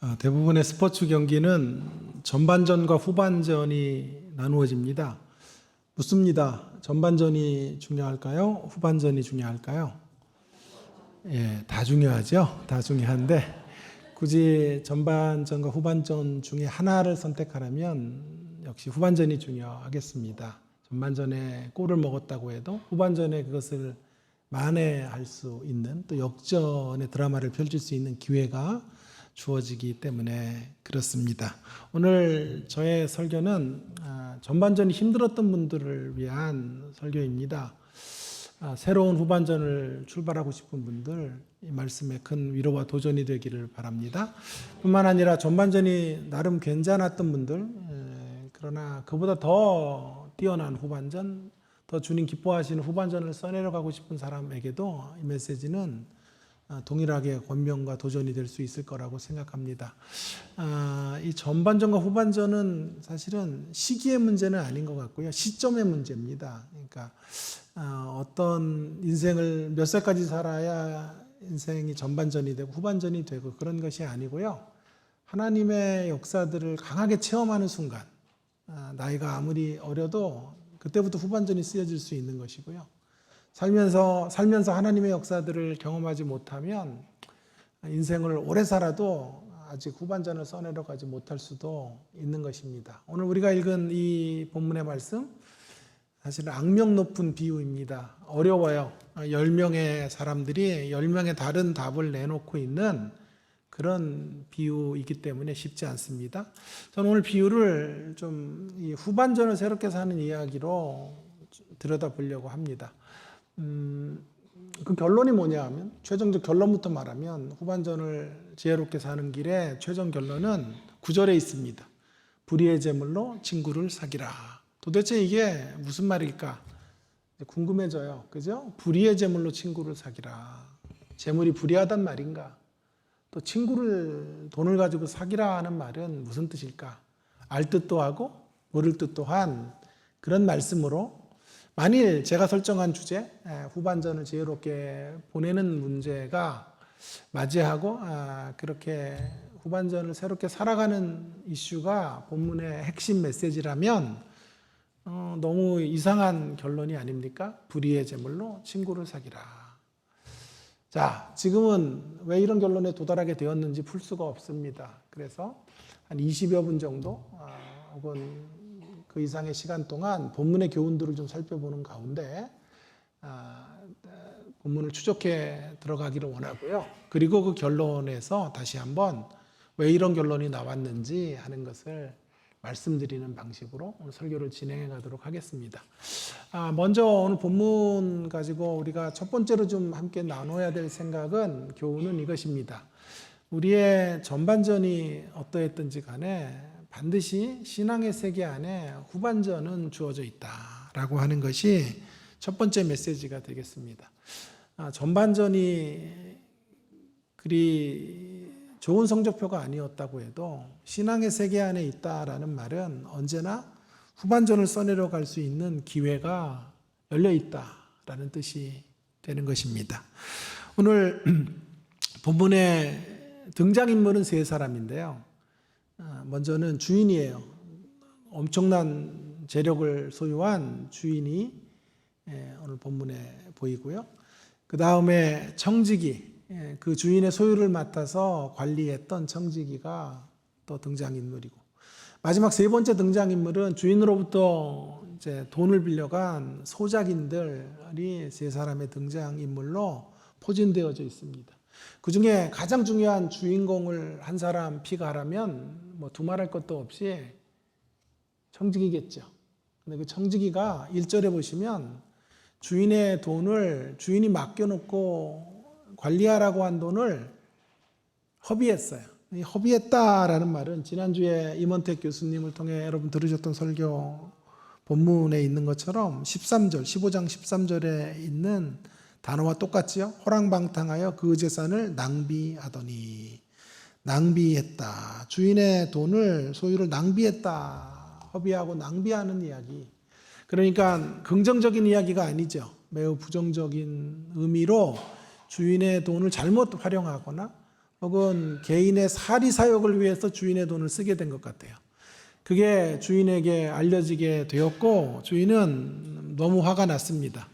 대부분의 스포츠 경기는 전반전과 후반전이 나누어집니다. 묻습니다. 전반전이 중요할까요? 후반전이 중요할까요? 예, 다 중요하죠. 다 중요한데 굳이 전반전과 후반전 중에 하나를 선택하라면 역시 후반전이 중요하겠습니다. 전반전에 골을 먹었다고 해도 후반전에 그것을 만회할 수 있는, 또 역전의 드라마를 펼칠 수 있는 기회가 주어지기 때문에 그렇습니다. 오늘 저의 설교는 전반전이 힘들었던 분들을 위한 설교입니다. 새로운 후반전을 출발하고 싶은 분들, 이 말씀에 큰 위로와 도전이 되기를 바랍니다. 뿐만 아니라 전반전이 나름 괜찮았던 분들, 그러나 그보다 더 뛰어난 후반전, 더 주님 기뻐하시는 후반전을 써내려가고 싶은 사람에게도 이 메시지는 동일하게 권면과 도전이 될 수 있을 거라고 생각합니다. 이 전반전과 후반전은 사실은 시기의 문제는 아닌 것 같고요. 시점의 문제입니다. 그러니까 어떤 인생을 몇 살까지 살아야 인생이 전반전이 되고 후반전이 되고 그런 것이 아니고요. 하나님의 역사들을 강하게 체험하는 순간, 나이가 아무리 어려도 그때부터 후반전이 쓰여질 수 있는 것이고요. 살면서 하나님의 역사들을 경험하지 못하면 인생을 오래 살아도 아직 후반전을 써내려가지 못할 수도 있는 것입니다. 오늘 우리가 읽은 이 본문의 말씀, 사실은 악명 높은 비유입니다. 어려워요. 10명의 사람들이 10명의 다른 답을 내놓고 있는 그런 비유이기 때문에 쉽지 않습니다. 저는 오늘 비유를 좀 이 후반전을 새롭게 사는 이야기로 들여다보려고 합니다. 그 결론이 뭐냐 하면, 최종적 결론부터 말하면 후반전을 지혜롭게 사는 길의 최종 결론은 9절에 있습니다. 불의의 제물로 친구를 사귀라. 도대체 이게 무슨 말일까? 궁금해져요. 그죠? 불의의 제물로 친구를 사귀라. 제물이 불의하단 말인가? 또 돈을 가지고 사귀라 하는 말은 무슨 뜻일까? 알 뜻도 하고 모를 뜻도 한 그런 말씀으로, 만일 제가 설정한 주제, 후반전을 지혜롭게 보내는 문제가 맞이하고 그렇게 후반전을 새롭게 살아가는 이슈가 본문의 핵심 메시지라면 너무 이상한 결론이 아닙니까? 불의의 제물로 친구를 사귀라. 자, 지금은 왜 이런 결론에 도달하게 되었는지 풀 수가 없습니다. 그래서 한 20여 분 정도 혹은 그 이상의 시간 동안 본문의 교훈들을 좀 살펴보는 가운데 본문을 추적해 들어가기를 원하고요. 그리고 그 결론에서 다시 한번 왜 이런 결론이 나왔는지 하는 것을 말씀드리는 방식으로 오늘 설교를 진행해 가도록 하겠습니다. 먼저 오늘 본문 가지고 우리가 첫 번째로 좀 함께 나눠야 될 생각은, 교훈은 이것입니다. 우리의 전반전이 어떠했든지 간에 반드시 신앙의 세계 안에 후반전은 주어져 있다라고 하는 것이 첫 번째 메시지가 되겠습니다. 전반전이 그리 좋은 성적표가 아니었다고 해도 신앙의 세계 안에 있다라는 말은 언제나 후반전을 써내려갈 수 있는 기회가 열려 있다라는 뜻이 되는 것입니다. 오늘 본문의 등장인물은 세 사람인데요. 먼저는 주인이에요. 엄청난 재력을 소유한 주인이 오늘 본문에 보이고요. 그 다음에 청지기, 그 주인의 소유를 맡아서 관리했던 청지기가 또 등장인물이고, 마지막 세 번째 등장인물은 주인으로부터 이제 돈을 빌려간 소작인들이 세 사람의 등장인물로 포진되어져 있습니다. 그 중에 가장 중요한 주인공을 한 사람 픽하라면 뭐 두말할 것도 없이 청지기겠죠. 근데 그 청지기가 1절에 보시면 주인의 돈을, 주인이 맡겨놓고 관리하라고 한 돈을 허비했어요. 이 허비했다라는 말은 지난주에 임원택 교수님을 통해 여러분 들으셨던 설교 본문에 있는 것처럼 13절, 15장 13절에 있는 단어와 똑같지요. 호랑방탕하여 그 재산을 낭비하더니, 낭비했다. 주인의 돈을, 소유를 낭비했다. 허비하고 낭비하는 이야기. 그러니까 긍정적인 이야기가 아니죠. 매우 부정적인 의미로 주인의 돈을 잘못 활용하거나 혹은 개인의 사리 사욕을 위해서 주인의 돈을 쓰게 된 것 같아요. 그게 주인에게 알려지게 되었고 주인은 너무 화가 났습니다.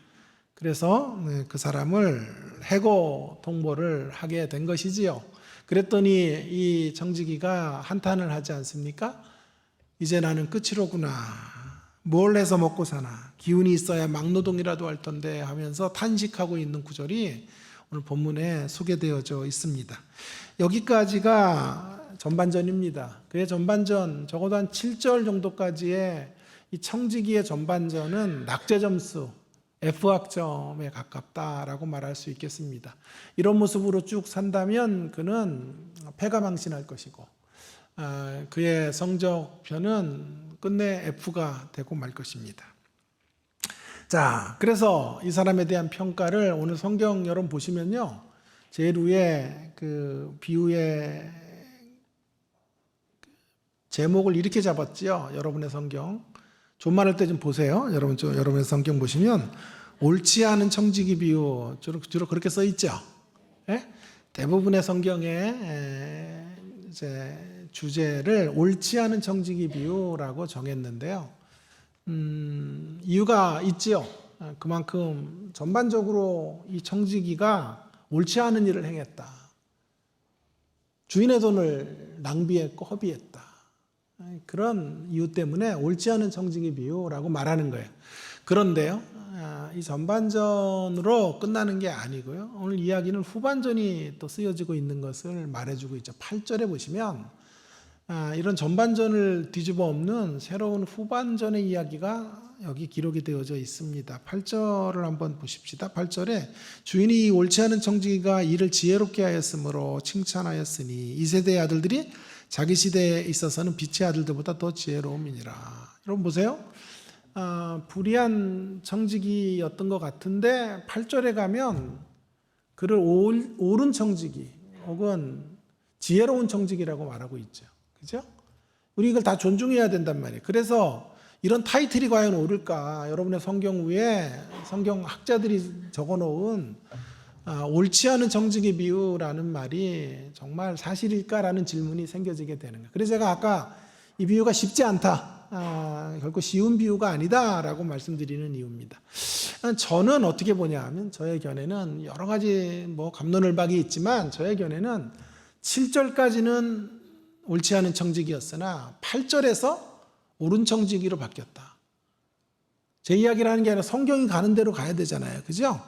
그래서 그 사람을 해고 통보를 하게 된 것이지요. 그랬더니 이 청지기가 한탄을 하지 않습니까? 이제 나는 끝이로구나. 뭘 해서 먹고 사나. 기운이 있어야 막노동이라도 할 텐데 하면서 탄식하고 있는 구절이 오늘 본문에 소개되어져 있습니다. 여기까지가 전반전입니다. 그의 전반전 적어도 한 7절 정도까지의 이 청지기의 전반전은 낙제 점수 F학점에 가깝다라고 말할 수 있겠습니다. 이런 모습으로 쭉 산다면 그는 패가망신할 것이고 그의 성적표는 끝내 F가 되고 말 것입니다. 자, 그래서 이 사람에 대한 평가를 오늘 성경 여러분 보시면요. 제일 위에 그 비유의 제목을 이렇게 잡았지요. 여러분의 성경. 존말할 때 좀 보세요. 여러분의 성경 보시면 옳지 않은 청지기 비유 주로 그렇게 써 있죠. 예? 대부분의 성경에 이제 주제를 옳지 않은 청지기 비유라고 정했는데요. 이유가 있지요. 그만큼 전반적으로 이 청지기가 옳지 않은 일을 행했다. 주인의 돈을 낭비했고 허비했다. 그런 이유 때문에 옳지 않은 청지기 비유라고 말하는 거예요. 그런데요, 이 전반전으로 끝나는 게 아니고요. 오늘 이야기는 후반전이 또 쓰여지고 있는 것을 말해주고 있죠. 8절에 보시면 이런 전반전을 뒤집어 엎는 새로운 후반전의 이야기가 여기 기록이 되어져 있습니다. 8절을 한번 보십시다. 8절에 주인이 옳지 않은 청지기가 이를 지혜롭게 하였으므로 칭찬하였으니 이 세대의 아들들이 자기 시대에 있어서는 빛의 아들들보다 더 지혜로움이니라. 여러분 보세요. 불의한 청지기였던 것 같은데 8절에 가면 그를 옳은 청지기 혹은 지혜로운 청지기라고 말하고 있죠. 그죠? 우리 이걸 다 존중해야 된단 말이에요. 그래서 이런 타이틀이 과연 옳을까? 여러분의 성경 위에 성경 학자들이 적어놓은 옳지 않은 청지기 비유라는 말이 정말 사실일까라는 질문이 생겨지게 되는 거예요. 그래서 제가 아까 이 비유가 쉽지 않다. 결코 쉬운 비유가 아니다라고 말씀드리는 이유입니다. 저는 어떻게 보냐 하면 저의 견해는 여러 가지 갑론을박이 있지만 저의 견해는 7절까지는 옳지 않은 청지기였으나 8절에서 옳은 청지기로 바뀌었다. 제 이야기를 하는 게 아니라 성경이 가는 대로 가야 되잖아요. 그죠?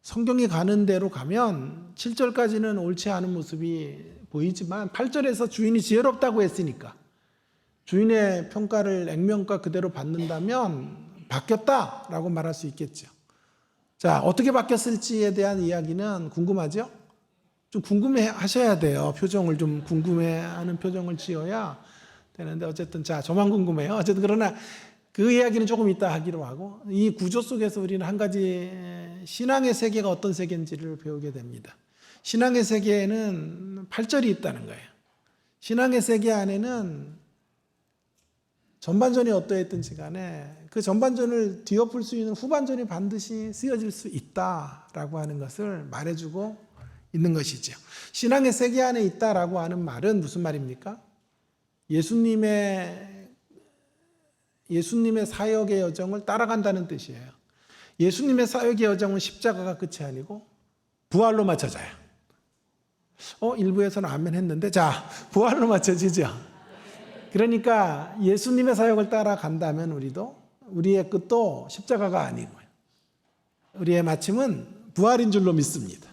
성경이 가는 대로 가면 7절까지는 옳지 않은 모습이 보이지만 8절에서 주인이 지혜롭다고 했으니까 주인의 평가를 액면가 그대로 받는다면 바뀌었다라고 말할 수 있겠죠. 자, 어떻게 바뀌었을지에 대한 이야기는 궁금하죠? 좀 궁금해 하셔야 돼요. 표정을 좀 궁금해하는 표정을 지어야 되는데 어쨌든 자, 저만 궁금해요. 어쨌든 그러나 그 이야기는 조금 이따 하기로 하고 이 구조 속에서 우리는 한 가지 신앙의 세계가 어떤 세계인지를 배우게 됩니다. 신앙의 세계에는 8절이 있다는 거예요. 신앙의 세계 안에는 전반전이 어떠했든지 간에 그 전반전을 뒤엎을 수 있는 후반전이 반드시 쓰여질 수 있다라고 하는 것을 말해주고 있는 것이죠. 신앙의 세계 안에 있다라고 하는 말은 무슨 말입니까? 예수님의 사역의 여정을 따라간다는 뜻이에요. 예수님의 사역의 여정은 십자가가 끝이 아니고 부활로 맞춰져요. 일부에서는 아멘 했는데 자, 부활로 맞춰지죠. 그러니까 예수님의 사역을 따라간다면 우리의 끝도 십자가가 아니고요. 우리의 마침은 부활인 줄로 믿습니다.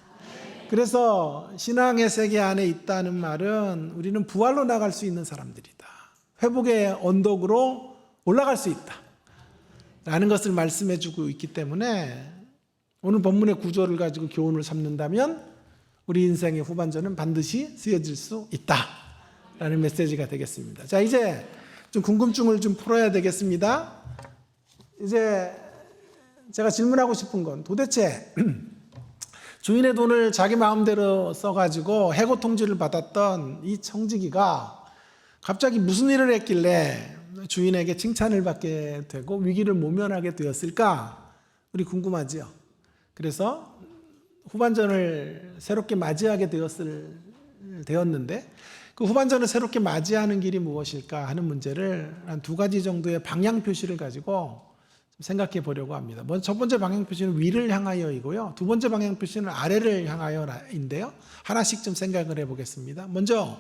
그래서 신앙의 세계 안에 있다는 말은 우리는 부활로 나갈 수 있는 사람들이다. 회복의 언덕으로 올라갈 수 있다. 라는 것을 말씀해 주고 있기 때문에 오늘 본문의 구조를 가지고 교훈을 삼는다면 우리 인생의 후반전은 반드시 쓰여질 수 있다. 라는 메시지가 되겠습니다. 자, 이제 좀 궁금증을 좀 풀어야 되겠습니다. 이제 제가 질문하고 싶은 건 도대체 주인의 돈을 자기 마음대로 써가지고 해고 통지를 받았던 이 청지기가 갑자기 무슨 일을 했길래 주인에게 칭찬을 받게 되고 위기를 모면하게 되었을까? 우리 궁금하죠? 그래서 후반전을 새롭게 맞이하게 되었을 되었는데 그 후반전을 새롭게 맞이하는 길이 무엇일까 하는 문제를 한 두 가지 정도의 방향 표시를 가지고 생각해 보려고 합니다. 먼저 첫 번째 방향 표시는 위를 향하여이고요. 두 번째 방향 표시는 아래를 향하여인데요. 하나씩 좀 생각을 해보겠습니다. 먼저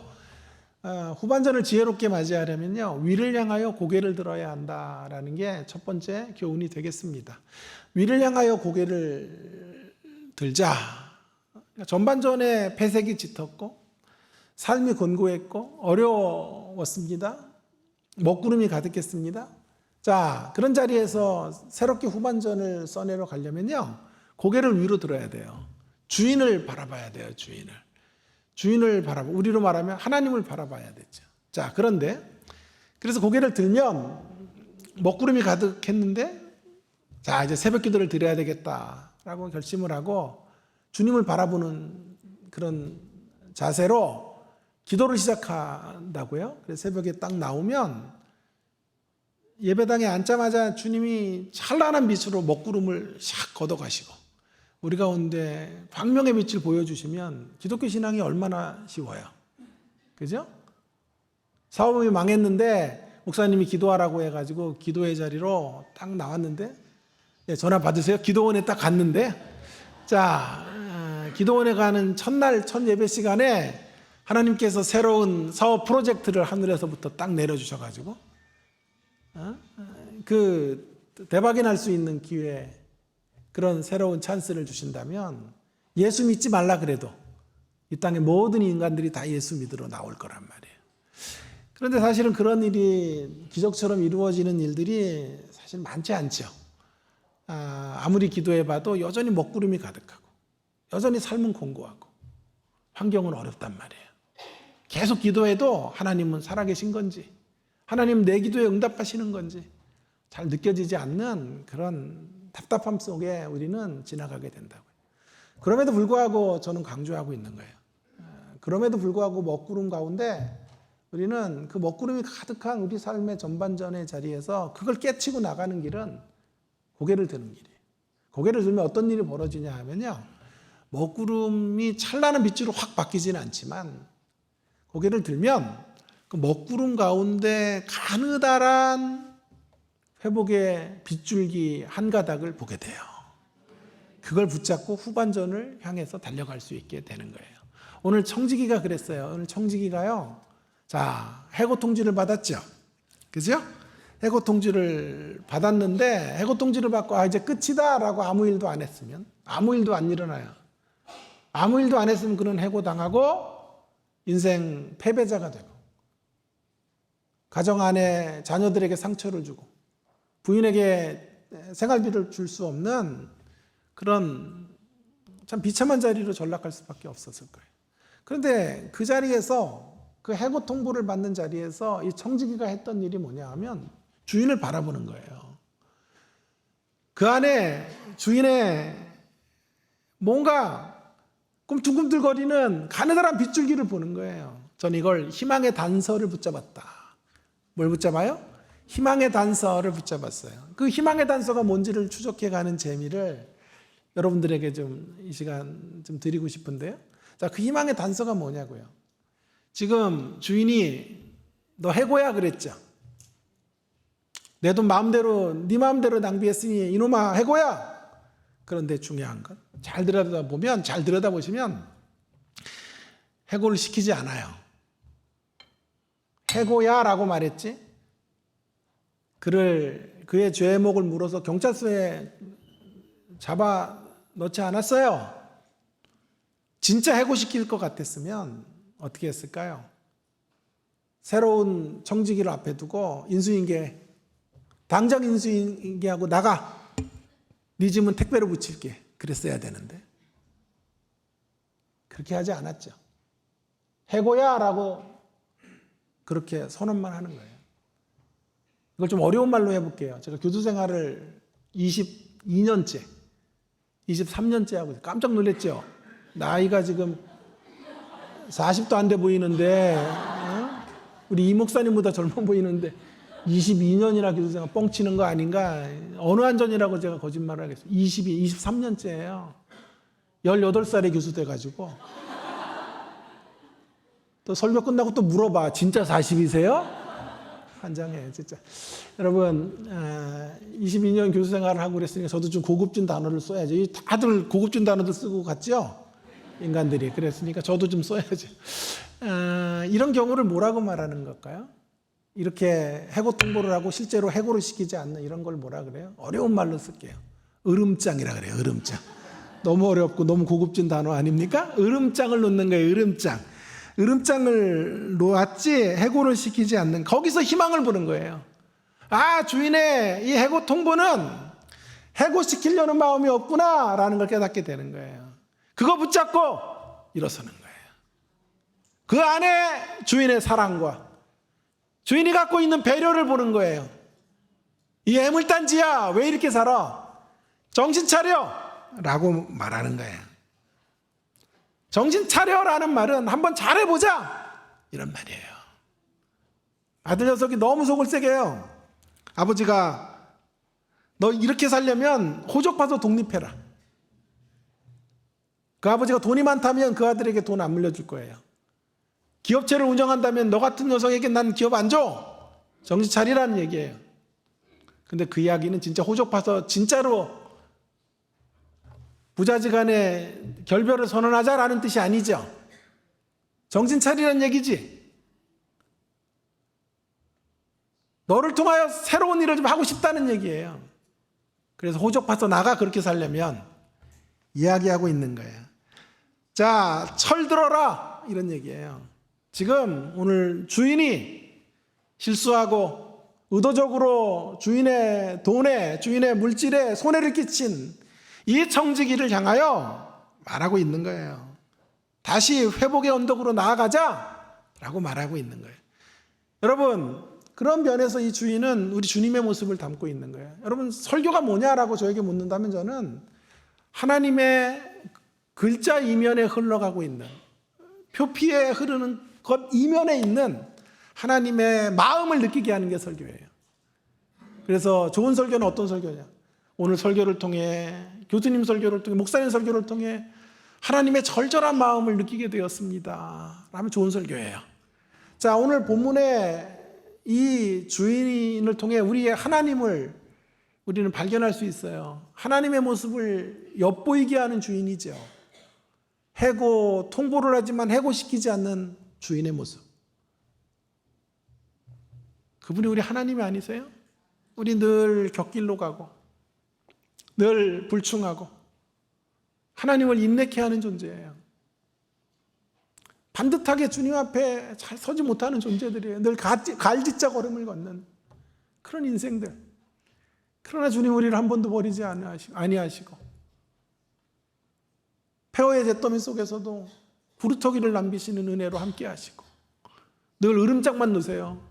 후반전을 지혜롭게 맞이하려면요, 위를 향하여 고개를 들어야 한다라는 게 첫 번째 교훈이 되겠습니다. 위를 향하여 고개를 들자. 전반전에 폐색이 짙었고 삶이 곤고했고 어려웠습니다. 먹구름이 가득했습니다. 자, 그런 자리에서 새롭게 후반전을 써내려 가려면요, 고개를 위로 들어야 돼요. 주인을 바라봐야 돼요. 주인을 바라봐. 우리로 말하면 하나님을 바라봐야 되죠. 자, 그래서 고개를 들면 먹구름이 가득했는데, 자, 이제 새벽 기도를 드려야 되겠다라고 결심을 하고 주님을 바라보는 그런 자세로 기도를 시작한다고요. 그래서 새벽에 딱 나오면 예배당에 앉자마자 주님이 찬란한 빛으로 먹구름을 샥 걷어가시고 우리 가운데 광명의 빛을 보여주시면 기독교 신앙이 얼마나 쉬워요. 그죠? 사업이 망했는데 목사님이 기도하라고 해가지고 기도의 자리로 딱 나왔는데, 네, 전화 받으세요. 기도원에 딱 갔는데, 자, 기도원에 가는 첫날 첫 예배 시간에 하나님께서 새로운 사업 프로젝트를 하늘에서부터 딱 내려주셔가지고 그 대박이 날 수 있는 기회, 그런 새로운 찬스를 주신다면 예수 믿지 말라 그래도 이 땅의 모든 인간들이 다 예수 믿으러 나올 거란 말이에요. 그런데 사실은 그런 일이 기적처럼 이루어지는 일들이 사실 많지 않죠. 아무리 기도해봐도 여전히 먹구름이 가득하고 여전히 삶은 공고하고 환경은 어렵단 말이에요. 계속 기도해도 하나님은 살아계신 건지, 하나님 내 기도에 응답하시는 건지 잘 느껴지지 않는 그런 답답함 속에 우리는 지나가게 된다고요. 그럼에도 불구하고 저는 강조하고 있는 거예요. 그럼에도 불구하고 먹구름 가운데 우리는 그 먹구름이 가득한 우리 삶의 전반전의 자리에서 그걸 깨치고 나가는 길은 고개를 드는 길이에요. 고개를 들면 어떤 일이 벌어지냐 하면요, 먹구름이 찬란한 빛으로 확 바뀌지는 않지만 고개를 들면 그 먹구름 가운데 가느다란 회복의 빗줄기 한 가닥을 보게 돼요. 그걸 붙잡고 후반전을 향해서 달려갈 수 있게 되는 거예요. 오늘 청지기가 그랬어요. 오늘 청지기가요, 자, 해고 통지를 받았죠. 그죠? 해고 통지를 받았는데, 해고 통지를 받고 이제 끝이다 라고 아무 일도 안 했으면, 아무 일도 안 일어나요. 아무 일도 안 했으면 그는 해고당하고 인생 패배자가 되고, 가정 안에 자녀들에게 상처를 주고 부인에게 생활비를 줄 수 없는 그런 참 비참한 자리로 전락할 수밖에 없었을 거예요. 그런데 그 자리에서, 그 해고 통보를 받는 자리에서 이 청지기가 했던 일이 뭐냐 하면 주인을 바라보는 거예요. 그 안에 주인의 뭔가 꿈틀꿈틀거리는 가느다란 빗줄기를 보는 거예요. 전 이걸 희망의 단서를 붙잡았다. 뭘 붙잡아요? 희망의 단서를 붙잡았어요. 그 희망의 단서가 뭔지를 추적해가는 재미를 여러분들에게 좀 이 시간 좀 드리고 싶은데요. 자, 그 희망의 단서가 뭐냐고요. 지금 주인이 너 해고야 그랬죠. 내 돈 마음대로, 네 마음대로 낭비했으니 이놈아 해고야. 그런데 중요한 건 잘 들여다보시면 해고를 시키지 않아요. 해고야 라고 말했지, 그의 죄목을 물어서 경찰서에 잡아 넣지 않았어요. 진짜 해고시킬 것 같았으면 어떻게 했을까요? 새로운 청지기를 앞에 두고 인수인계, 당장 인수인계하고 나가. 네 집은 택배로 붙일게. 그랬어야 되는데 그렇게 하지 않았죠. 해고야 라고 그렇게 선언만 하는 거예요. 이걸 좀 어려운 말로 해볼게요. 제가 교수 생활을 22년째, 23년째 하고 있어요. 깜짝 놀랐죠. 나이가 지금 40도 안 돼 보이는데, 우리 이 목사님보다 젊어 보이는데 22년이나 교수 생활 뻥치는 거 아닌가. 어느 한전이라고 제가 거짓말을 하겠어요. 23년째예요. 18살에 교수 돼가지고. 또 설교 끝나고 또 물어봐. 진짜 40이세요? 환장해 진짜. 여러분 22년 교수 생활을 하고 그랬으니까 저도 좀 고급진 단어를 써야죠. 다들 고급진 단어들 쓰고 갔죠? 인간들이. 그랬으니까 저도 좀 써야죠. 이런 경우를 뭐라고 말하는 걸까요? 이렇게 해고 통보를 하고 실제로 해고를 시키지 않는 이런 걸 뭐라 그래요? 어려운 말로 쓸게요. 으름장이라 그래요. 으름장. 너무 어렵고 너무 고급진 단어 아닙니까? 으름장을 놓는 거예요. 으름장. 으름장을 놓았지 해고를 시키지 않는, 거기서 희망을 보는 거예요. 아, 주인의 이 해고 통보는 해고시키려는 마음이 없구나 라는 걸 깨닫게 되는 거예요. 그거 붙잡고 일어서는 거예요. 그 안에 주인의 사랑과 주인이 갖고 있는 배려를 보는 거예요. 이 애물단지야, 왜 이렇게 살아? 정신 차려! 라고 말하는 거예요. 정신 차려라는 말은 한번 잘해보자! 이런 말이에요. 아들 녀석이 너무 속을 세게 해요. 아버지가 너 이렇게 살려면 호적 봐서 독립해라. 그 아버지가 돈이 많다면 그 아들에게 돈 안 물려줄 거예요. 기업체를 운영한다면 너 같은 녀석에게 난 기업 안 줘. 정신 차리라는 얘기예요. 근데 그 이야기는 진짜 호적 봐서 진짜로 부자지간에 결별을 선언하자라는 뜻이 아니죠. 정신 차리라는 얘기지. 너를 통하여 새로운 일을 좀 하고 싶다는 얘기예요. 그래서 호적 봐서 나가 그렇게 살려면 이야기하고 있는 거예요. 자, 철들어라 이런 얘기예요. 지금 오늘 주인이 실수하고 의도적으로 주인의 돈에, 주인의 물질에 손해를 끼친 이 청지기를 향하여 말하고 있는 거예요. 다시 회복의 언덕으로 나아가자라고 말하고 있는 거예요. 여러분, 그런 면에서 이 주인은 우리 주님의 모습을 담고 있는 거예요. 여러분, 설교가 뭐냐라고 저에게 묻는다면 저는 하나님의 글자 이면에 흘러가고 있는, 표피에 흐르는 것 이면에 있는 하나님의 마음을 느끼게 하는 게 설교예요. 그래서 좋은 설교는 어떤 설교냐? 오늘 설교를 통해, 교수님 설교를 통해, 목사님 설교를 통해 하나님의 절절한 마음을 느끼게 되었습니다. 라면 좋은 설교예요. 자, 오늘 본문에 이 주인을 통해 우리의 하나님을 우리는 발견할 수 있어요. 하나님의 모습을 엿보이게 하는 주인이죠. 해고, 통보를 하지만 해고시키지 않는 주인의 모습. 그분이 우리 하나님이 아니세요? 우리 늘 곁길로 가고 늘 불충하고 하나님을 인내케 하는 존재예요. 반듯하게 주님 앞에 잘 서지 못하는 존재들이에요. 늘 갈짓자 걸음을 걷는 그런 인생들. 그러나 주님 우리를 한 번도 버리지 아니하시고 폐허의 잿더미 속에서도 부르터기를 남기시는 은혜로 함께 하시고 늘 으름장만 놓으세요.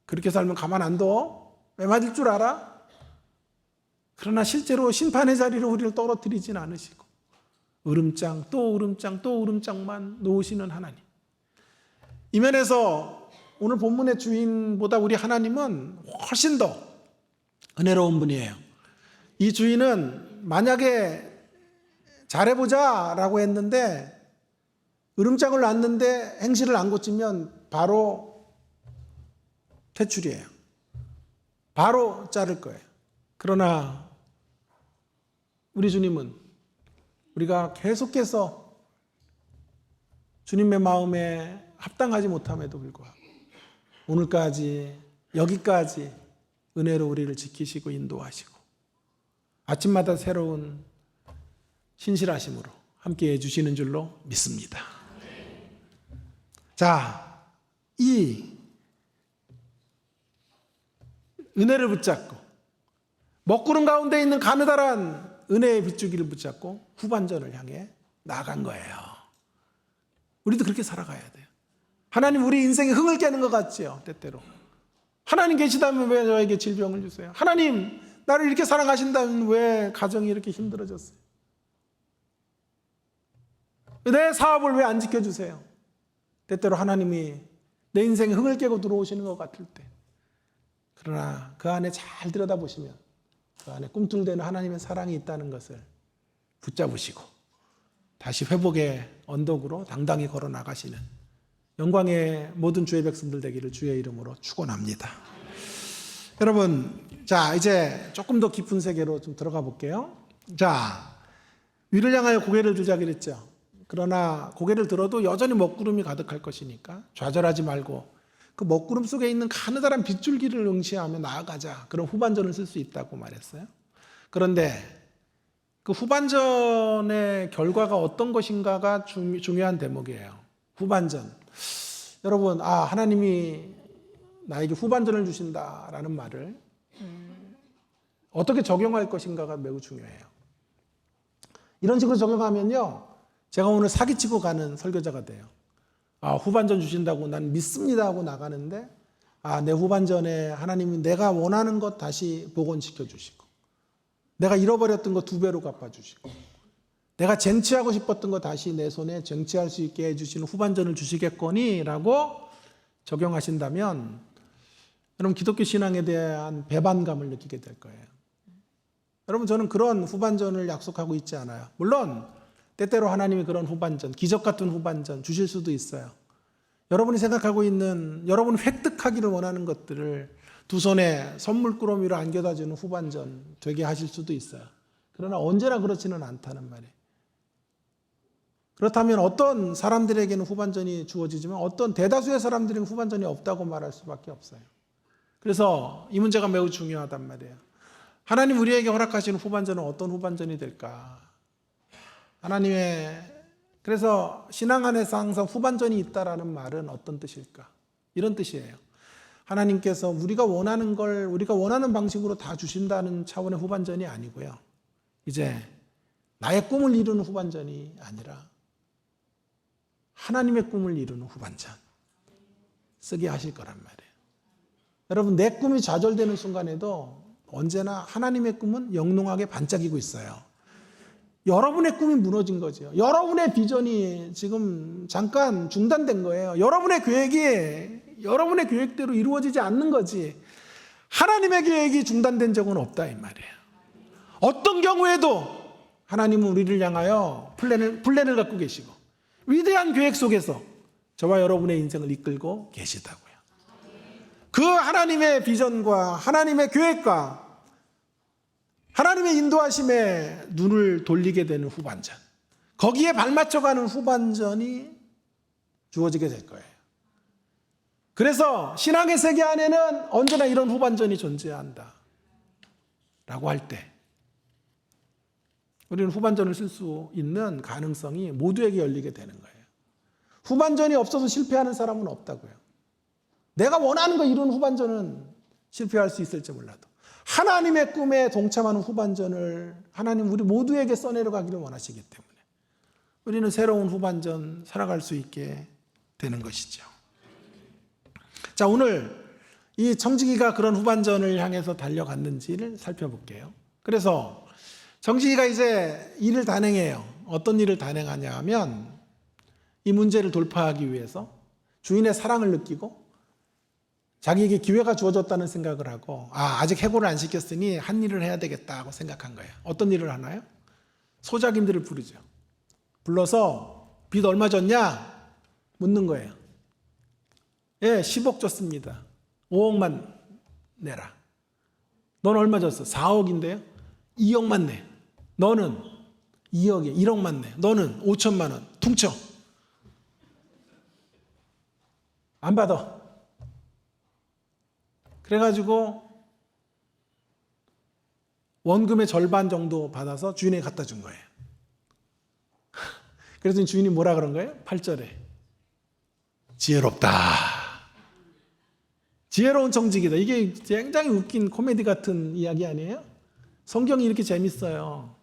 그렇게 살면 가만 안 둬? 왜 맞을 줄 알아? 그러나 실제로 심판의 자리로 우리를 떨어뜨리진 않으시고 으름장 또 으름장 또 으름장만 놓으시는 하나님. 이 면에서 오늘 본문의 주인보다 우리 하나님은 훨씬 더 은혜로운 분이에요. 이 주인은 만약에 잘해보자 라고 했는데 으름장을 놨는데 행실을 안 고치면 바로 퇴출이에요. 바로 자를 거예요. 그러나 우리 주님은 우리가 계속해서 주님의 마음에 합당하지 못함에도 불구하고 오늘까지 여기까지 은혜로 우리를 지키시고 인도하시고 아침마다 새로운 신실하심으로 함께해 주시는 줄로 믿습니다. 자, 이 은혜를 붙잡고 먹구름 가운데 있는 가느다란 은혜의 빗줄기를 붙잡고 후반전을 향해 나아간 거예요. 우리도 그렇게 살아가야 돼요. 하나님 우리 인생에 흥을 깨는 것 같지요, 때때로. 하나님 계시다면 왜 저에게 질병을 주세요? 하나님 나를 이렇게 사랑하신다면 왜 가정이 이렇게 힘들어졌어요? 내 사업을 왜 안 지켜주세요? 때때로 하나님이 내 인생에 흥을 깨고 들어오시는 것 같을 때. 그러나 그 안에 잘 들여다보시면 그 안에 꿈틀대는 하나님의 사랑이 있다는 것을 붙잡으시고 다시 회복의 언덕으로 당당히 걸어 나가시는 영광의 모든 주의 백성들 되기를 주의 이름으로 축원합니다. 여러분, 자, 이제 조금 더 깊은 세계로 좀 들어가 볼게요. 자, 위를 향하여 고개를 들자 그랬죠. 그러나 고개를 들어도 여전히 먹구름이 가득할 것이니까 좌절하지 말고 그 먹구름 속에 있는 가느다란 빗줄기를 응시하며 나아가자. 그런 후반전을 쓸 수 있다고 말했어요. 그런데 그 후반전의 결과가 어떤 것인가가 중요한 대목이에요. 후반전. 여러분, 하나님이 나에게 후반전을 주신다라는 말을 어떻게 적용할 것인가가 매우 중요해요. 이런 식으로 적용하면요, 제가 오늘 사기치고 가는 설교자가 돼요. 후반전 주신다고 난 믿습니다 하고 나가는데, 내 후반전에 하나님이 내가 원하는 것 다시 복원시켜 주시고, 내가 잃어버렸던 거 2배로 갚아주시고, 내가 쟁취하고 싶었던 거 다시 내 손에 쟁취할 수 있게 해주시는 후반전을 주시겠거니 라고 적용하신다면 여러분 기독교 신앙에 대한 배반감을 느끼게 될 거예요. 여러분, 저는 그런 후반전을 약속하고 있지 않아요. 물론 때때로 하나님이 그런 후반전, 기적 같은 후반전 주실 수도 있어요. 여러분이 생각하고 있는, 여러분이 획득하기를 원하는 것들을 두 손에 선물꾸러미 위로 안겨다 주는 후반전 되게 하실 수도 있어요. 그러나 언제나 그렇지는 않다는 말이에요. 그렇다면 어떤 사람들에게는 후반전이 주어지지만 어떤 대다수의 사람들은 후반전이 없다고 말할 수밖에 없어요. 그래서 이 문제가 매우 중요하단 말이에요. 하나님 우리에게 허락하시는 후반전은 어떤 후반전이 될까? 그래서 신앙 안에서 항상 후반전이 있다라는 말은 어떤 뜻일까? 이런 뜻이에요. 하나님께서 우리가 원하는 걸 우리가 원하는 방식으로 다 주신다는 차원의 후반전이 아니고요. 이제 나의 꿈을 이루는 후반전이 아니라 하나님의 꿈을 이루는 후반전 쓰게 하실 거란 말이에요. 여러분, 내 꿈이 좌절되는 순간에도 언제나 하나님의 꿈은 영롱하게 반짝이고 있어요. 여러분의 꿈이 무너진 거죠. 여러분의 비전이 지금 잠깐 중단된 거예요. 여러분의 계획대로 이루어지지 않는 거지. 하나님의 계획이 중단된 적은 없다 이 말이에요. 어떤 경우에도 하나님은 우리를 향하여 플랜을 갖고 계시고 위대한 계획 속에서 저와 여러분의 인생을 이끌고 계시다고요. 그 하나님의 비전과 하나님의 계획과 하나님의 인도하심에 눈을 돌리게 되는 후반전, 거기에 발맞춰가는 후반전이 주어지게 될 거예요. 그래서 신앙의 세계 안에는 언제나 이런 후반전이 존재한다 라고 할 때 우리는 후반전을 쓸 수 있는 가능성이 모두에게 열리게 되는 거예요. 후반전이 없어서 실패하는 사람은 없다고요. 내가 원하는 거 이룬 후반전은 실패할 수 있을지 몰라도 하나님의 꿈에 동참하는 후반전을 하나님 우리 모두에게 써내려가기를 원하시기 때문에 우리는 새로운 후반전 살아갈 수 있게 되는 것이죠. 자, 오늘 이 청지기가 그런 후반전을 향해서 달려갔는지를 살펴볼게요. 그래서 청지기가 이제 일을 단행해요. 어떤 일을 단행하냐 하면 이 문제를 돌파하기 위해서 주인의 사랑을 느끼고 자기에게 기회가 주어졌다는 생각을 하고 아직 해고를 안 시켰으니 한 일을 해야 되겠다고 생각한 거예요. 어떤 일을 하나요? 소작인들을 부르죠. 불러서 빚 얼마 졌냐? 묻는 거예요. 예, 10억 졌습니다. 5억만 내라. 넌 얼마 졌어? 4억인데요? 2억만 내. 너는 2억에 1억만 내. 너는 5천만 원. 퉁쳐. 안 받아. 그래가지고 원금의 절반 정도 받아서 주인에게 갖다 준 거예요. 그래서 주인이 뭐라 그런 거예요? 8절에 지혜롭다. 지혜로운 청지기다. 이게 굉장히 웃긴 코미디 같은 이야기 아니에요? 성경이 이렇게 재밌어요.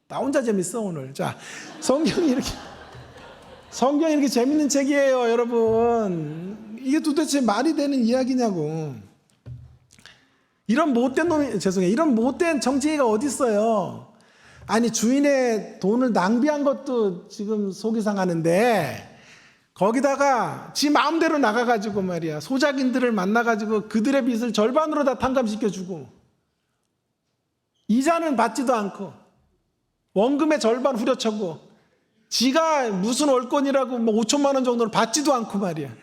나 혼자 재밌어 오늘. 자, 성경이 이렇게 재밌는 책이에요, 여러분. 이게 도대체 말이 되는 이야기냐고. 이런 못된 청지기가 어디 있어요? 아니, 주인의 돈을 낭비한 것도 지금 속이 상하는데 거기다가 지 마음대로 나가가지고 말이야, 소작인들을 만나가지고 그들의 빚을 절반으로 다 탕감시켜주고 이자는 받지도 않고 원금의 절반 후려쳐고 지가 무슨 월권이라고 5천만 원 정도를 받지도 않고 말이야.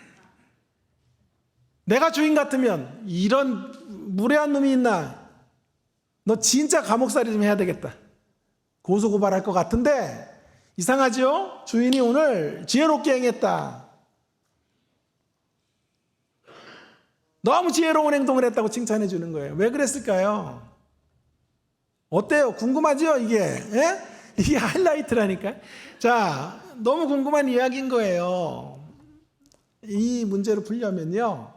내가 주인 같으면 이런 무례한 놈이 있나? 너 진짜 감옥살이 좀 해야 되겠다. 고소고발할 것 같은데 이상하죠? 주인이 오늘 지혜롭게 행했다. 너무 지혜로운 행동을 했다고 칭찬해 주는 거예요. 왜 그랬을까요? 어때요? 궁금하죠? 이게 예? 이게 하이라이트라니까. 자, 너무 궁금한 이야기인 거예요. 이 문제를 풀려면요,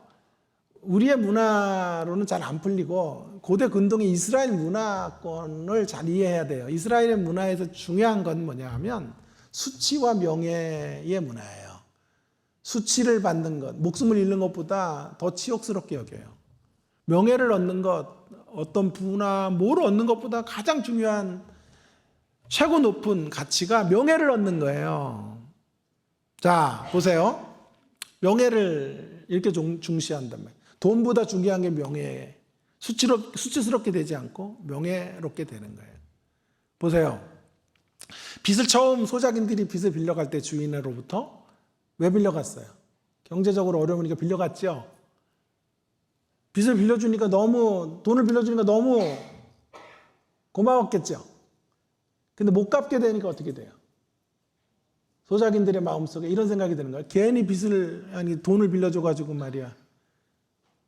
우리의 문화로는 잘 안 풀리고 고대 근동의 이스라엘 문화권을 잘 이해해야 돼요. 이스라엘의 문화에서 중요한 건 뭐냐 하면 수치와 명예의 문화예요. 수치를 받는 것, 목숨을 잃는 것보다 더 치욕스럽게 여겨요. 명예를 얻는 것, 어떤 부나 뭘 얻는 것보다 가장 중요한 최고 높은 가치가 명예를 얻는 거예요. 자, 보세요. 명예를 이렇게 중시한단 말이에요. 돈보다 중요한 게 명예예요. 수치스럽게 되지 않고 명예롭게 되는 거예요. 보세요. 빚을 처음 소작인들이 빚을 빌려갈 때 주인으로부터 왜 빌려갔어요? 경제적으로 어려우니까 빌려갔죠. 빚을 빌려주니까 돈을 빌려주니까 너무 고마웠겠죠. 근데 못 갚게 되니까 어떻게 돼요? 소작인들의 마음속에 이런 생각이 드는 거예요. 괜히 돈을 빌려줘가지고 말이야.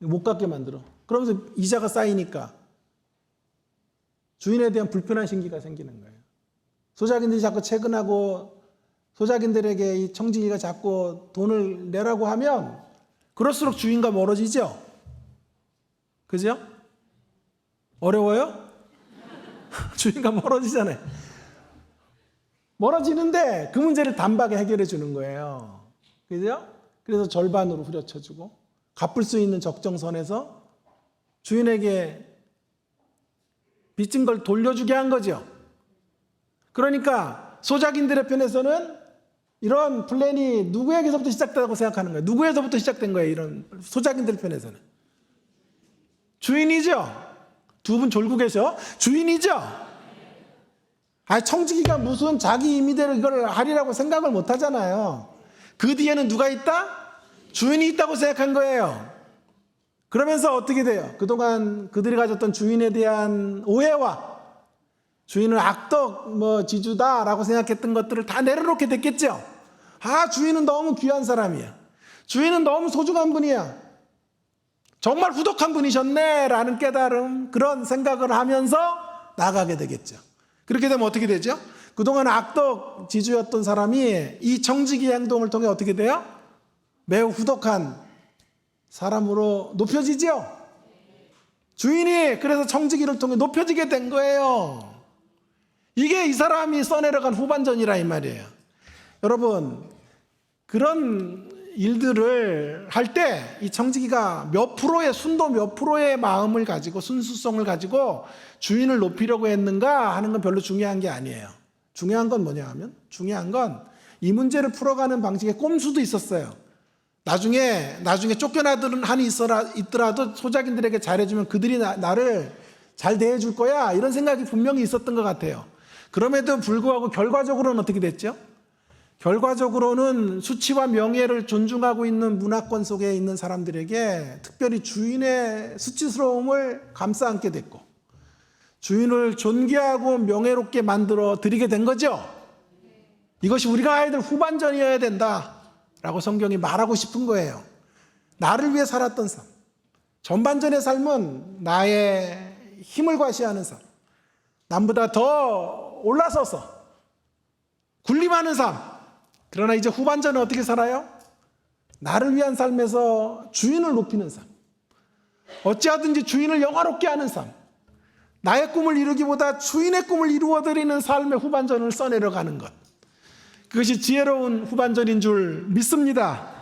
못 갚게 만들어. 그러면서 이자가 쌓이니까 주인에 대한 불편한 심기가 생기는 거예요. 소작인들이 자꾸 채근하고 소작인들에게 이 청지기가 자꾸 돈을 내라고 하면 그럴수록 주인과 멀어지죠? 그죠? 어려워요? 주인과 멀어지잖아요. 멀어지는데 그 문제를 단박에 해결해 주는 거예요. 그죠? 그래서 절반으로 후려쳐주고 갚을 수 있는 적정선에서 주인에게 빚진 걸 돌려주게 한 거죠. 그러니까 소작인들의 편에서는 이런 플랜이 누구에게서부터 시작됐다고 생각하는 거예요. 누구에서부터 시작된 거예요. 이런 소작인들 편에서는. 주인이죠. 두 분 졸고 계셔. 주인이죠. 청지기가 무슨 자기 임의대로 이걸 하리라고 생각을 못 하잖아요. 그 뒤에는 누가 있다? 주인이 있다고 생각한 거예요. 그러면서 어떻게 돼요? 그동안 그들이 가졌던 주인에 대한 오해와 주인은 악덕 지주다라고 생각했던 것들을 다 내려놓게 됐겠죠. 주인은 너무 귀한 사람이야. 주인은 너무 소중한 분이야. 정말 후덕한 분이셨네 라는 깨달음, 그런 생각을 하면서 나가게 되겠죠. 그렇게 되면 어떻게 되죠? 그동안 악덕 지주였던 사람이 이 청지기 행동을 통해 어떻게 돼요? 매우 후덕한 사람으로 높여지죠. 주인이 그래서 청지기를 통해 높여지게 된 거예요. 이게 이 사람이 써내려간 후반전이라 이 말이에요. 여러분, 그런 일들을 할 때 이 청지기가 순도 몇 프로의 마음을 가지고 순수성을 가지고 주인을 높이려고 했는가 하는 건 별로 중요한 게 아니에요. 중요한 건 뭐냐 하면, 중요한 건 이 문제를 풀어가는 방식의 꼼수도 있었어요. 나중에 쫓겨나든 한이 있더라도 소작인들에게 잘해주면 그들이 나를 잘 대해줄 거야, 이런 생각이 분명히 있었던 것 같아요. 그럼에도 불구하고 결과적으로는 어떻게 됐죠? 결과적으로는 수치와 명예를 존중하고 있는 문화권 속에 있는 사람들에게 특별히 주인의 수치스러움을 감싸 안게 됐고, 주인을 존귀하고 명예롭게 만들어 드리게 된 거죠. 이것이 우리가 해야 될 후반전이어야 된다라고 성경이 말하고 싶은 거예요. 나를 위해 살았던 삶, 전반전의 삶은 나의 힘을 과시하는 삶, 남보다 더 올라서서 군림하는 삶. 그러나 이제 후반전은 어떻게 살아요? 나를 위한 삶에서 주인을 높이는 삶, 어찌하든지 주인을 영화롭게 하는 삶, 나의 꿈을 이루기보다 주인의 꿈을 이루어드리는 삶의 후반전을 써내려가는 것, 그것이 지혜로운 후반전인 줄 믿습니다.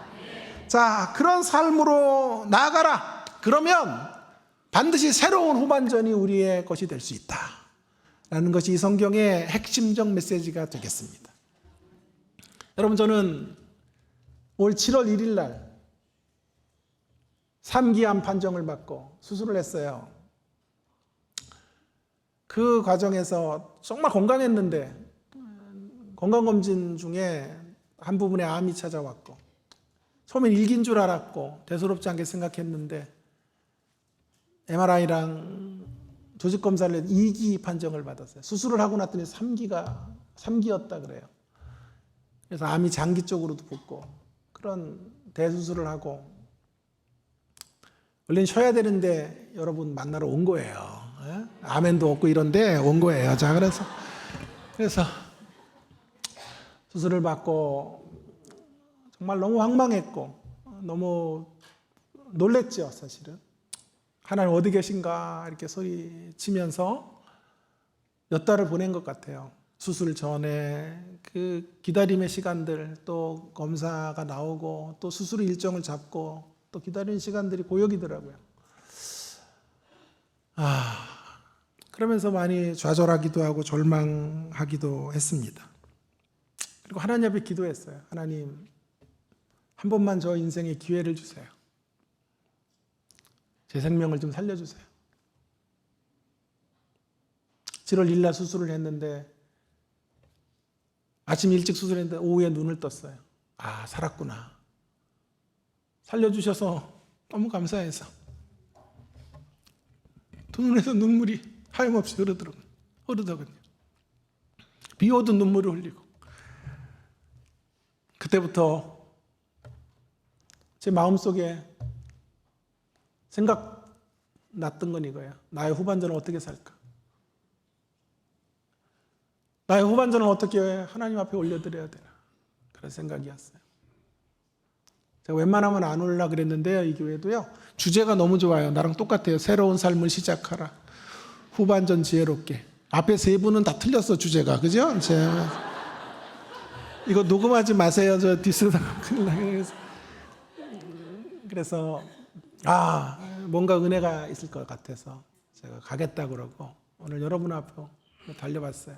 자, 그런 삶으로 나아가라. 그러면 반드시 새로운 후반전이 우리의 것이 될 수 있다 라는 것이 이 성경의 핵심적 메시지가 되겠습니다. 여러분, 저는 올 7월 1일 날 3기암 판정을 받고 수술을 했어요. 그 과정에서 정말 건강했는데 건강검진 중에 한 부분에 암이 찾아왔고 처음엔 일기인 줄 알았고 대수롭지 않게 생각했는데 MRI랑 조직 검사를 해서 2기 판정을 받았어요. 수술을 하고 났더니 3기였다 그래요. 그래서 암이 장기 쪽으로도 붙고 그런 대수술을 하고 원래는 쉬어야 되는데 여러분 만나러 온 거예요. 예? 아멘도 없고 이런데 온 거예요. 자, 그래서 수술을 받고 정말 너무 황망했고 너무 놀랬죠, 사실은. 하나님 어디 계신가 이렇게 소리치면서 몇 달을 보낸 것 같아요. 수술 전에 그 기다림의 시간들, 또 검사가 나오고 또 수술 일정을 잡고 또 기다리는 시간들이 고역이더라고요. 그러면서 많이 좌절하기도 하고 절망하기도 했습니다. 그리고 하나님 앞에 기도했어요. 하나님, 한 번만 저 인생에 기회를 주세요. 제 생명을 좀 살려주세요. 7월 1일 날 수술을 했는데 아침 일찍 수술했는데 오후에 눈을 떴어요. 아, 살았구나. 살려주셔서 너무 감사해서 두 눈에서 눈물이 하염없이 흐르더군요. 비 오듯 눈물을 흘리고 그때부터 제 마음속에 생각났던 건 이거예요. 나의 후반전은 어떻게 살까? 나의 후반전은 어떻게 하나님 앞에 올려드려야 되나? 그런 생각이었어요. 제가 웬만하면 안 오려고 그랬는데요. 이 교회도요. 주제가 너무 좋아요. 나랑 똑같아요. 새로운 삶을 시작하라. 후반전 지혜롭게. 앞에 세 분은 다 틀렸어, 주제가. 그죠? 이거 녹음하지 마세요. 저 디스다가 큰일 나요. 그래서 뭔가 은혜가 있을 것 같아서 제가 가겠다 그러고 오늘 여러분 앞으로 달려봤어요.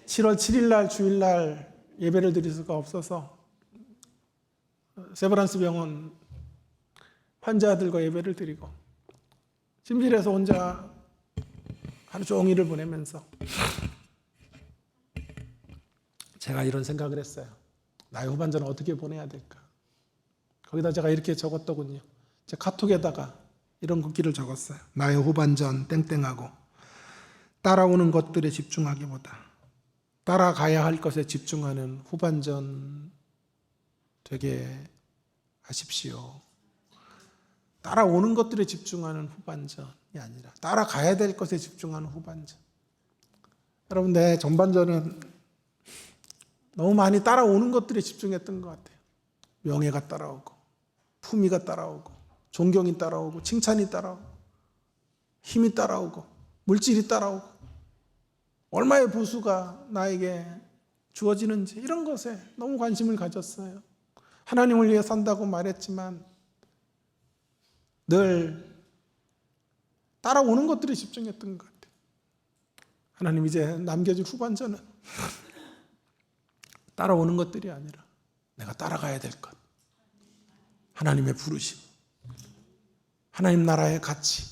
7월 7일 날 주일날 예배를 드릴 수가 없어서 세브란스 병원 환자들과 예배를 드리고 찜질해서 혼자 하루 종일을 보내면서 제가 이런 생각을 했어요. 나의 후반전을 어떻게 보내야 될까? 거기다 제가 이렇게 적었더군요. 제 카톡에다가 이런 글귀를 적었어요. 나의 후반전 땡땡하고 따라오는 것들에 집중하기보다 따라가야 할 것에 집중하는 후반전 되게 하십시오. 따라오는 것들에 집중하는 후반전이 아니라 따라가야 될 것에 집중하는 후반전. 여러분, 내 전반전은 너무 많이 따라오는 것들에 집중했던 것 같아요. 명예가 따라오고 품위가 따라오고 존경이 따라오고 칭찬이 따라오고 힘이 따라오고 물질이 따라오고 얼마의 보수가 나에게 주어지는지 이런 것에 너무 관심을 가졌어요. 하나님을 위해 산다고 말했지만 늘 따라오는 것들에 집중했던 것 같아요. 하나님, 이제 남겨줄 후반전은 따라오는 것들이 아니라 내가 따라가야 될 것, 하나님의 부르심, 하나님 나라의 가치,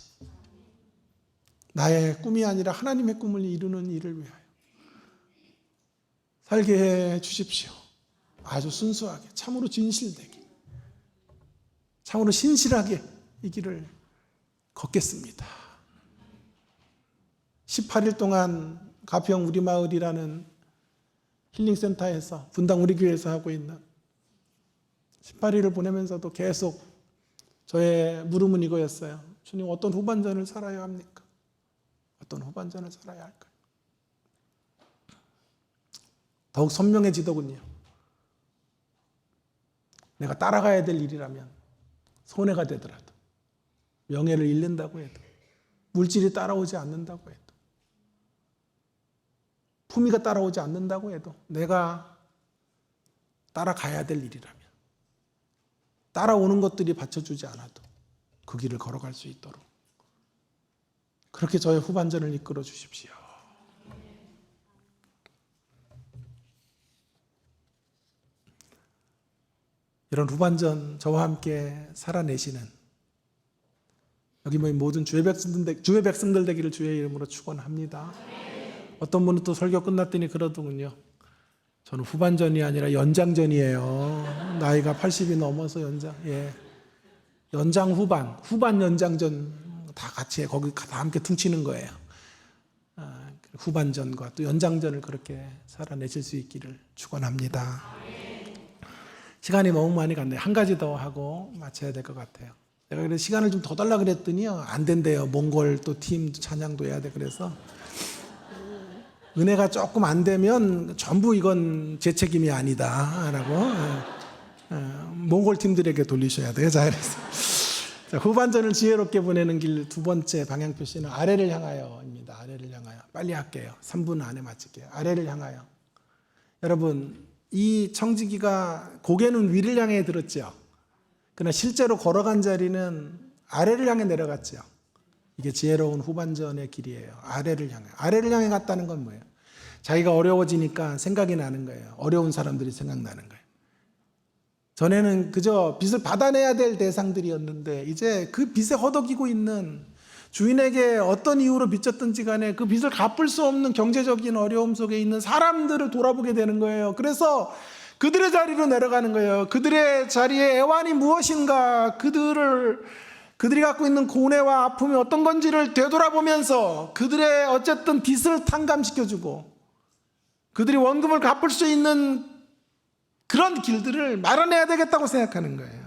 나의 꿈이 아니라 하나님의 꿈을 이루는 일을 위하여 살게 해 주십시오. 아주 순수하게, 참으로 진실되게, 참으로 신실하게 이 길을 걷겠습니다. 18일 동안 가평 우리마을이라는 힐링센터에서 분당 우리교회에서 하고 있는 18일을 보내면서도 계속 저의 물음은 이거였어요. 주님, 어떤 후반전을 살아야 합니까? 어떤 후반전을 살아야 할까요? 더욱 선명해지더군요. 내가 따라가야 될 일이라면 손해가 되더라도, 명예를 잃는다고 해도, 물질이 따라오지 않는다고 해도, 품위가 따라오지 않는다고 해도 내가 따라가야 될 일이라면, 따라오는 것들이 받쳐주지 않아도 그 길을 걸어갈 수 있도록 그렇게 저의 후반전을 이끌어 주십시오. 이런 후반전 저와 함께 살아내시는 여기 모인 모든 주의 백성들 되기를 주의 이름으로 축원합니다. 어떤 분은 또 설교 끝났더니 그러더군요. 저는 후반전이 아니라 연장전이에요. 나이가 80이 넘어서 연장 후반 연장전 다 같이 거기 다 함께 퉁치는 거예요. 후반전과 또 연장전을 그렇게 살아내실 수 있기를 축원합니다. 시간이 너무 많이 갔네요. 한 가지 더 하고 마쳐야 될 것 같아요. 내가 그래서 시간을 좀 더 달라 그랬더니요, 안 된대요. 몽골 또 팀 찬양도 해야 돼. 그래서 은혜가 조금 안 되면 전부 이건 제 책임이 아니다라고 몽골 팀들에게 돌리셔야 돼요. 자, 그래서 후반전을 지혜롭게 보내는 길 두 번째 방향 표시는 아래를 향하여입니다. 아래를 향하여. 빨리 할게요. 3분 안에 마칠게요. 아래를 향하여. 여러분, 이 청지기가 고개는 위를 향해 들었죠. 그러나 실제로 걸어간 자리는 아래를 향해 내려갔죠. 이게 지혜로운 후반전의 길이에요. 아래를 향해. 아래를 향해 갔다는 건 뭐예요? 자기가 어려워지니까 생각이 나는 거예요. 어려운 사람들이 생각나는 거예요. 전에는 그저 빚을 받아내야 될 대상들이었는데 이제 그 빚에 허덕이고 있는, 주인에게 어떤 이유로 빚졌든지 간에 그 빚을 갚을 수 없는 경제적인 어려움 속에 있는 사람들을 돌아보게 되는 거예요. 그래서 그들의 자리로 내려가는 거예요. 그들의 자리에 애환이 무엇인가, 그들이 갖고 있는 고뇌와 아픔이 어떤 건지를 되돌아보면서 그들의 어쨌든 빚을 탕감시켜주고 그들이 원금을 갚을 수 있는 그런 길들을 마련해야 되겠다고 생각하는 거예요.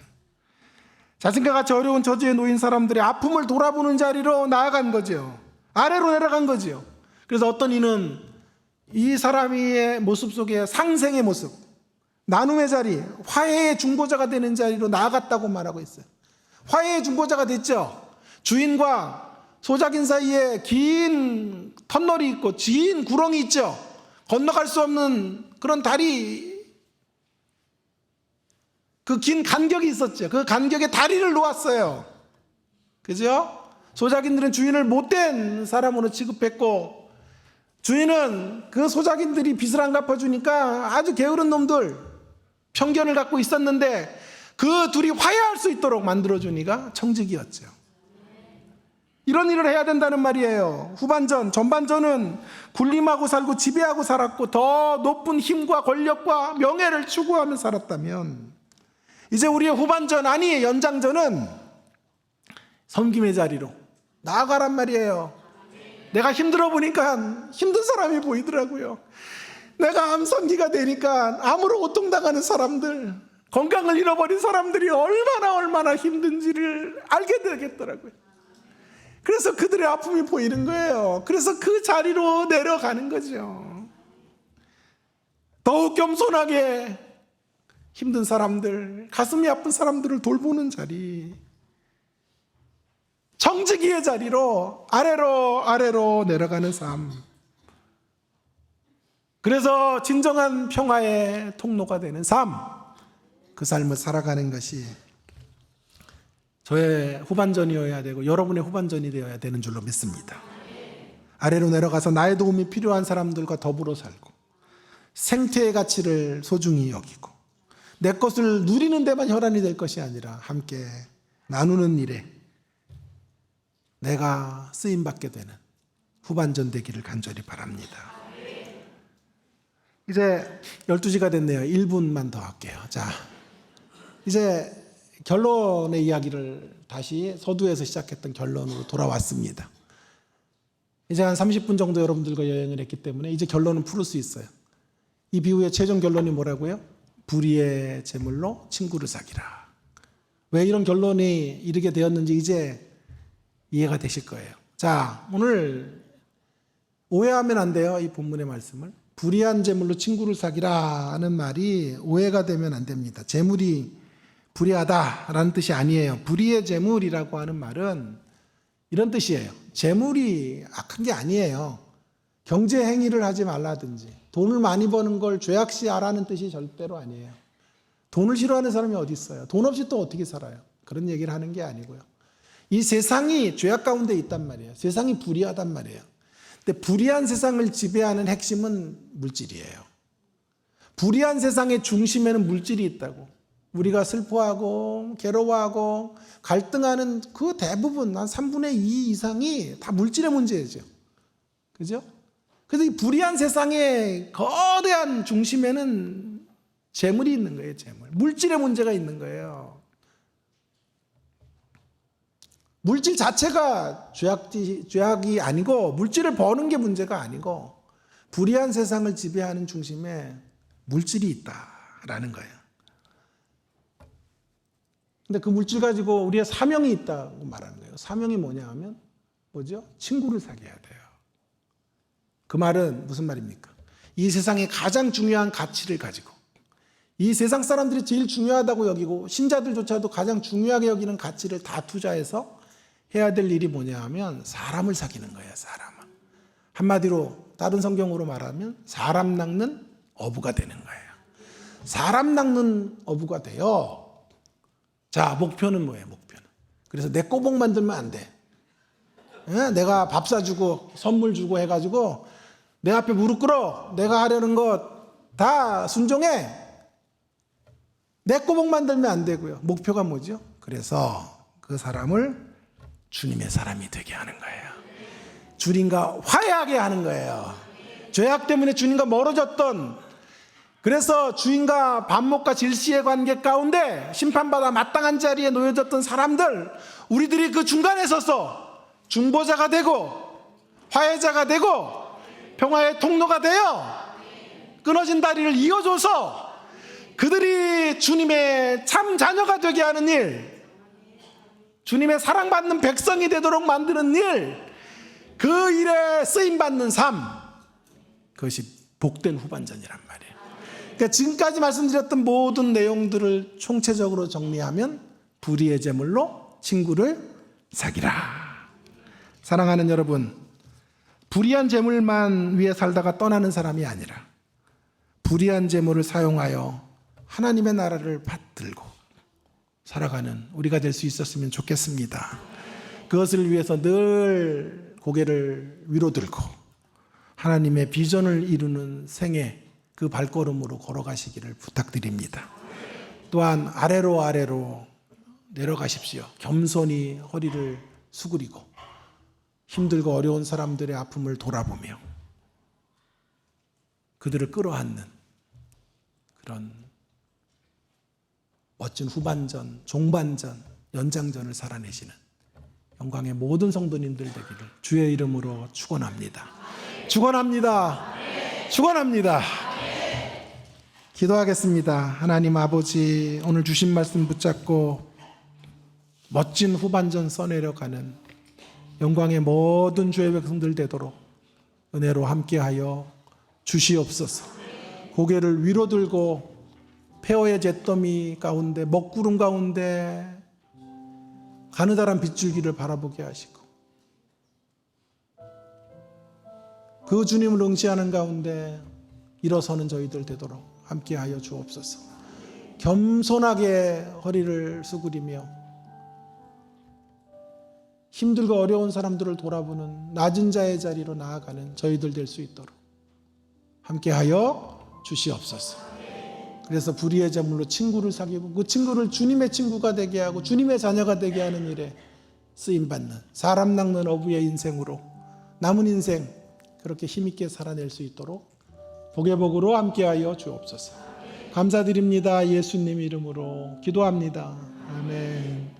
자신과 같이 어려운 처지에 놓인 사람들의 아픔을 돌아보는 자리로 나아간 거죠. 아래로 내려간 거죠. 그래서 어떤 이는 이 사람의 모습 속에 상생의 모습, 나눔의 자리, 화해의 중보자가 되는 자리로 나아갔다고 말하고 있어요. 화해의 중보자가 됐죠. 주인과 소작인 사이에 긴 터널이 있고 긴 구렁이 있죠. 건너갈 수 없는 그런 다리, 그 긴 간격이 있었죠. 그 간격에 다리를 놓았어요. 그죠? 소작인들은 주인을 못된 사람으로 취급했고, 주인은 그 소작인들이 빚을 안 갚아주니까 아주 게으른 놈들, 편견을 갖고 있었는데 그 둘이 화해할 수 있도록 만들어주니까 청직이었죠. 이런 일을 해야 된다는 말이에요. 후반전, 전반전은 군림하고 살고 지배하고 살았고 더 높은 힘과 권력과 명예를 추구하며 살았다면, 이제 우리의 후반전, 아니 연장전은 섬김의 자리로 나아가란 말이에요. 내가 힘들어 보니까 힘든 사람이 보이더라고요. 내가 암성기가 되니까 암으로 고통당하는 사람들, 건강을 잃어버린 사람들이 얼마나 힘든지를 알게 되겠더라고요. 그래서 그들의 아픔이 보이는 거예요. 그래서 그 자리로 내려가는 거죠. 더욱 겸손하게 힘든 사람들, 가슴이 아픈 사람들을 돌보는 자리, 청지기의 자리로 아래로 내려가는 삶. 그래서 진정한 평화의 통로가 되는 삶, 그 삶을 살아가는 것이 저의 후반전이어야 되고 여러분의 후반전이 되어야 되는 줄로 믿습니다. 아래로 내려가서 나의 도움이 필요한 사람들과 더불어 살고 생태의 가치를 소중히 여기고 내 것을 누리는 데만 혈안이 될 것이 아니라 함께 나누는 일에 내가 쓰임받게 되는 후반전 되기를 간절히 바랍니다. 이제 12시가 됐네요. 1분만 더 할게요. 자, 이제 결론의 이야기를 다시 서두에서 시작했던 결론으로 돌아왔습니다. 이제 한 30분 정도 여러분들과 여행을 했기 때문에 이제 결론은 풀을 수 있어요. 이 비유의 최종 결론이 뭐라고요? 불의의 제물로 친구를 사귀라. 왜 이런 결론이 이르게 되었는지 이제 이해가 되실 거예요. 자, 오늘 오해하면 안 돼요. 이 본문의 말씀을. 불의한 제물로 친구를 사귀라 하는 말이 오해가 되면 안 됩니다. 제물이 불의하다라는 뜻이 아니에요. 불의의 제물이라고 하는 말은 이런 뜻이에요. 제물이 악한 게 아니에요. 경제 행위를 하지 말라든지 돈을 많이 버는 걸 죄악시하라는 뜻이 절대로 아니에요. 돈을 싫어하는 사람이 어디 있어요? 돈 없이 또 어떻게 살아요? 그런 얘기를 하는 게 아니고요. 이 세상이 죄악 가운데 있단 말이에요. 세상이 불의하단 말이에요. 근데 불의한 세상을 지배하는 핵심은 물질이에요. 불의한 세상의 중심에는 물질이 있다고. 우리가 슬퍼하고 괴로워하고 갈등하는 그 대부분 한 3분의 2 이상이 다 물질의 문제죠. 그죠? 그래서 이 불의한 세상의 거대한 중심에는 재물이 있는 거예요. 재물. 물질의 문제가 있는 거예요. 물질 자체가 죄악이 아니고, 물질을 버는 게 문제가 아니고, 불의한 세상을 지배하는 중심에 물질이 있다라는 거예요. 근데 그 물질 가지고 우리의 사명이 있다고 말하는 거예요. 사명이 뭐냐 하면 뭐죠? 친구를 사귀어야 돼요. 그 말은 무슨 말입니까? 이 세상의 가장 중요한 가치를 가지고, 이 세상 사람들이 제일 중요하다고 여기고 신자들조차도 가장 중요하게 여기는 가치를 다 투자해서 해야 될 일이 뭐냐 하면 사람을 사귀는 거예요. 사람을. 한마디로 다른 성경으로 말하면 사람 낚는 어부가 되는 거예요. 사람 낚는 어부가 돼요. 자, 목표는 뭐예요? 목표는. 그래서 내 꼬복 만들면 안 돼. 내가 밥 사주고 선물 주고 해가지고 내 앞에 무릎 꿇어. 내가 하려는 것 다 순종해. 내 꼬복 만들면 안 되고요. 목표가 뭐죠? 그래서 그 사람을 주님의 사람이 되게 하는 거예요. 주님과 화해하게 하는 거예요. 죄악 때문에 주님과 멀어졌던, 그래서 주인과 반목과 질시의 관계 가운데 심판받아 마땅한 자리에 놓여졌던 사람들, 우리들이 그 중간에 서서 중보자가 되고 화해자가 되고 평화의 통로가 되어 끊어진 다리를 이어줘서 그들이 주님의 참 자녀가 되게 하는 일, 주님의 사랑받는 백성이 되도록 만드는 일, 그 일에 쓰임받는 삶, 그것이 복된 후반전이란 말이에요. 그러니까 지금까지 말씀드렸던 모든 내용들을 총체적으로 정리하면 불의의 제물로 친구를 사귀라. 사랑하는 여러분, 불의한 제물만 위해 살다가 떠나는 사람이 아니라 불의한 제물을 사용하여 하나님의 나라를 받들고 살아가는 우리가 될 수 있었으면 좋겠습니다. 그것을 위해서 늘 고개를 위로 들고 하나님의 비전을 이루는 생애, 그 발걸음으로 걸어가시기를 부탁드립니다. 또한 아래로 내려가십시오. 겸손히 허리를 수그리고 힘들고 어려운 사람들의 아픔을 돌아보며 그들을 끌어안는 그런 멋진 후반전, 종반전, 연장전을 살아내시는 영광의 모든 성도님들 되기를 주의 이름으로 축원합니다. 축원합니다. 축원합니다. 기도하겠습니다. 하나님 아버지, 오늘 주신 말씀 붙잡고 멋진 후반전 써내려가는 영광의 모든 주의 백성들 되도록 은혜로 함께하여 주시옵소서. 고개를 위로 들고 폐허의 잿더미 가운데, 먹구름 가운데 가느다란 빗줄기를 바라보게 하시고 그 주님을 응시하는 가운데 일어서는 저희들 되도록 함께하여 주옵소서. 겸손하게 허리를 수그리며 힘들고 어려운 사람들을 돌아보는 낮은 자의 자리로 나아가는 저희들 될 수 있도록 함께하여 주시옵소서. 그래서 불의의 제물로 친구를 사귀고 그 친구를 주님의 친구가 되게 하고 주님의 자녀가 되게 하는 일에 쓰임받는 사람 낚는 어부의 인생으로 남은 인생 그렇게 힘있게 살아낼 수 있도록 복의 복으로 함께하여 주옵소서. 감사드립니다. 예수님 이름으로 기도합니다. 아멘.